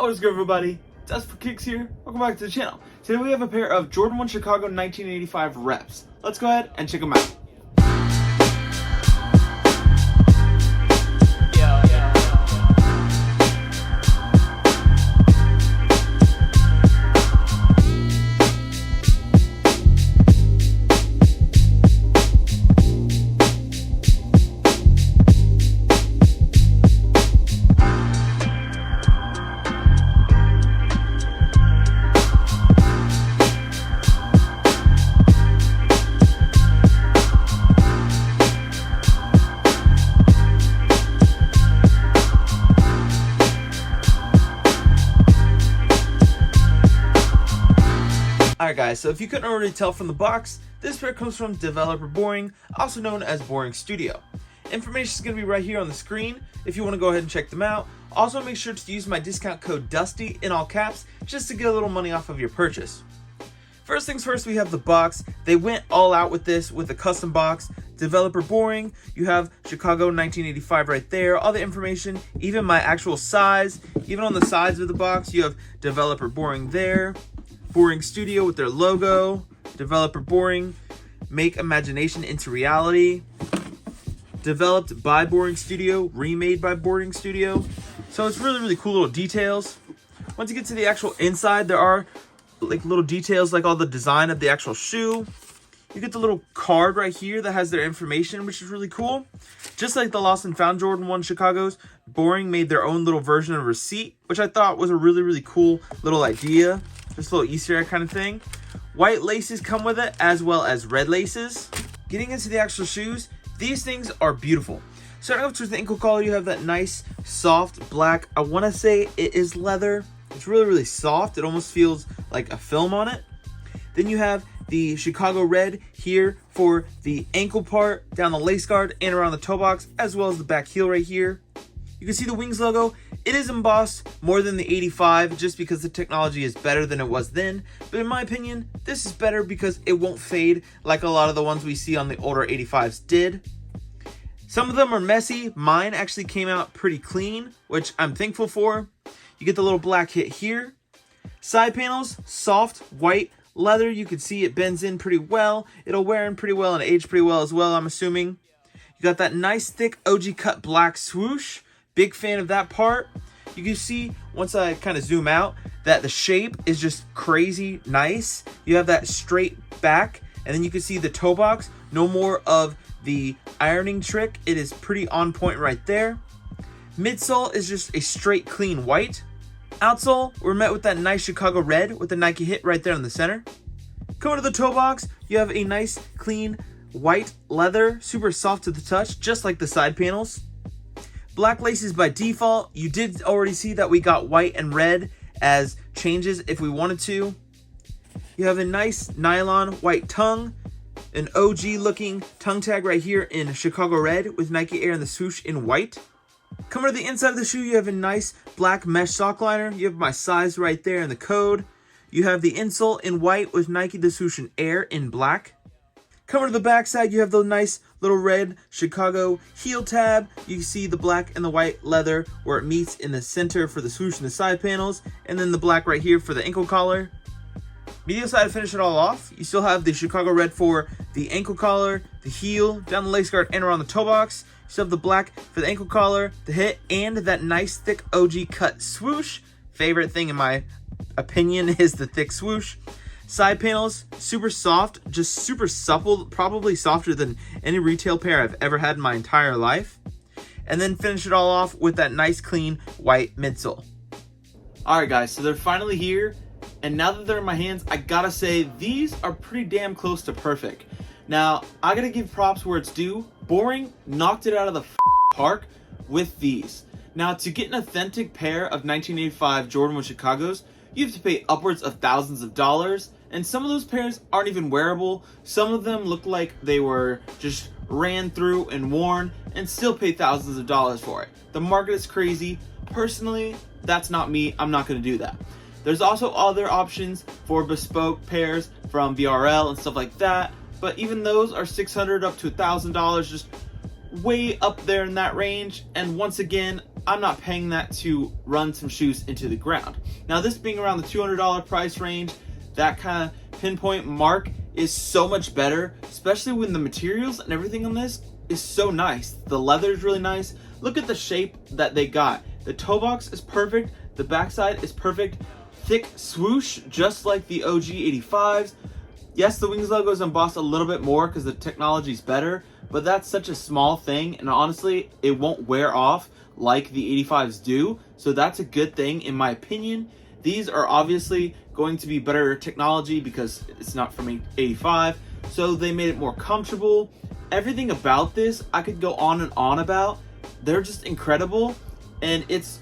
Yo, what is good, everybody? It's Us for Kicks here. Welcome back to the channel. Today we have a pair of Jordan 1 Chicago 1985 reps. Let's go ahead and check them out. Alright guys, so if you couldn't already tell from the box, this pair comes from Developer Boring, also known as Boring Studio. Information is going to be right here on the screen if you want to go ahead and check them out. Also make sure to use my discount code DUSTY in all caps just to get a little money off of your purchase. First things first, we have the box. They went all out with this with a custom box. Developer Boring, you have Chicago 1985 right there, all the information, even my actual size. Even on the sides of the box, you have Developer Boring there. Boring Studio with their logo. Developer Boring, make imagination into reality. Developed by Boring Studio, remade by Boring Studio. So it's really cool little details. Once you get to the actual inside, there are like little details like all the design of the actual shoe. You get the little card right here that has their information, which is really cool. Just like the Lost and Found Jordan 1 Chicago's, Boring made their own little version of receipt, which I thought was a really cool little idea. Just a little Easter egg kind of thing. White laces come with it, as well as red laces. Getting into the actual shoes, these things are beautiful. Starting off with the ankle collar, you have that nice, soft black. I want to say it is leather. It's really soft. It almost feels like a film on it. Then you have the Chicago red here for the ankle part, down the lace guard, and around the toe box, as well as the back heel right here. You can see the Wings logo. It is embossed more than the 85 just because the technology is better than it was then. But in my opinion, this is better because it won't fade like a lot of the ones we see on the older 85s did. Some of them are messy. Mine actually came out pretty clean, which I'm thankful for. You get the little black hit here. Side panels, soft, white, leather. You can see it bends in pretty well. It'll wear in pretty well and age pretty well as well, I'm assuming. You got that nice thick OG cut black swoosh. Big fan of that part. You can see, once I kind of zoom out, that the shape is just crazy nice. You have that straight back, and then you can see the toe box. No more of the ironing trick. It is pretty on point right there. Midsole is just a straight clean white. Outsole, we're met with that nice Chicago red with the Nike hit right there in the center. Coming to the toe box, you have a nice clean white leather, super soft to the touch, just like the side panels. Black laces by default. You did already see that we got white and red as changes if we wanted to. You have a nice nylon white tongue, an OG looking tongue tag right here in Chicago red with Nike Air and the swoosh in white. Coming to the inside of the shoe, you have a nice black mesh sock liner. You have my size right there and the code. You have the insole in white with Nike the swoosh and Air in black. Coming to the back side, you have the nice little red Chicago heel tab. You can see the black and the white leather where it meets in the center for the swoosh and the side panels, and then the black right here for the ankle collar. Medial side to finish it all off, you still have the Chicago red for the ankle collar, the heel, down the lace guard, and around the toe box. You still have the black for the ankle collar, the hit, and that nice thick OG cut swoosh. Favorite thing in my opinion is the thick swoosh. Side panels, super soft, just super supple, probably softer than any retail pair I've ever had in my entire life. And then finish it all off with that nice clean white midsole. Alright guys, so they're finally here, and now that they're in my hands, I gotta say, these are pretty damn close to perfect. Now, I gotta give props where it's due. Boring knocked it out of the park with these. Now, to get an authentic pair of 1985 Jordan 1 Chicago's, you have to pay upwards of thousands of dollars, and some of those pairs aren't even wearable. Some of them look like they were just ran through and worn, and still pay thousands of dollars for it. The market is crazy. Personally, that's not me. I'm not going to do that. There's also other options for bespoke pairs from VRL and stuff like that, but even those are $600 up to $1,000, just way up there in that range. And once again, I'm not paying that to run some shoes into the ground. Now, this being around the $200 price range, that kind of pinpoint mark is so much better, especially when the materials and everything on this is so nice. The leather is really nice. Look at the shape that they got. The toe box is perfect. The backside is perfect. Thick swoosh, just like the OG 85s. Yes, the Wings logo is embossed a little bit more because the technology is better, but that's such a small thing, and honestly, it won't wear off like the 85s do, so that's a good thing in my opinion. These are obviously going to be better technology because it's not from 85, so they made it more comfortable. Everything about this I could go on and on about. They're just incredible, and it's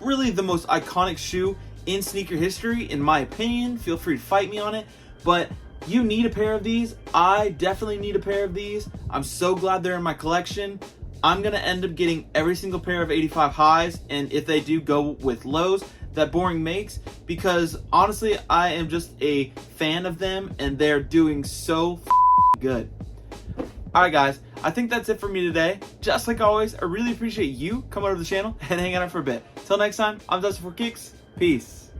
really the most iconic shoe in sneaker history in my opinion. Feel free to fight me on it, but you need a pair of these. I definitely need a pair of these. I'm so glad they're in my collection. I'm gonna end up getting every single pair of 85 highs, and if they do, go with lows that Boring makes, because honestly I am just a fan of them and they're doing so good. Alright guys, I think that's it for me today. Just like always, I really appreciate you coming over to the channel and hanging out for a bit. Till next time, I'm Dustin for Kicks. Peace.